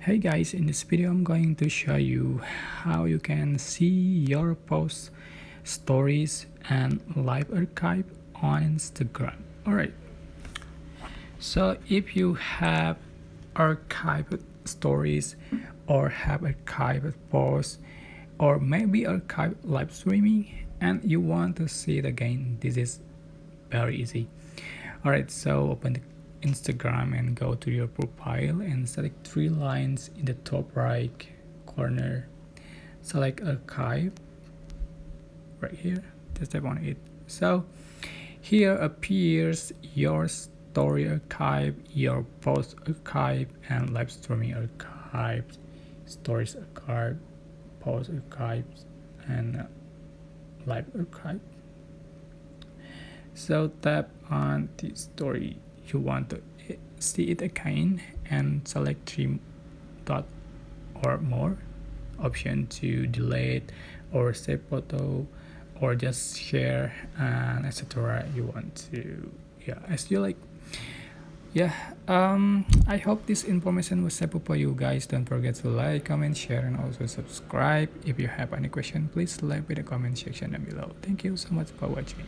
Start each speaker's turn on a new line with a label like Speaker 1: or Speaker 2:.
Speaker 1: Hey guys, in this video I'm going to show you how you can see your posts, stories and live archive on Instagram. Alright, so if you have archived stories or have archived posts or maybe archived live streaming and you want to see it again, this is very easy. Alright, so open the Instagram and go to your profile and select three lines in the top right corner. Select archive right here, just tap on it. So here appears your story archive, your post archive and live streaming archive, stories archive, post archives and live archive. So tap on the story you want to see it again and select three dot or more option to delete or save photo or just share and etc. you want to, as you like. I hope this information was helpful for you guys. Don't forget to like, comment, share and also subscribe. If you have any question, please leave in the comment section down below. Thank you so much for watching.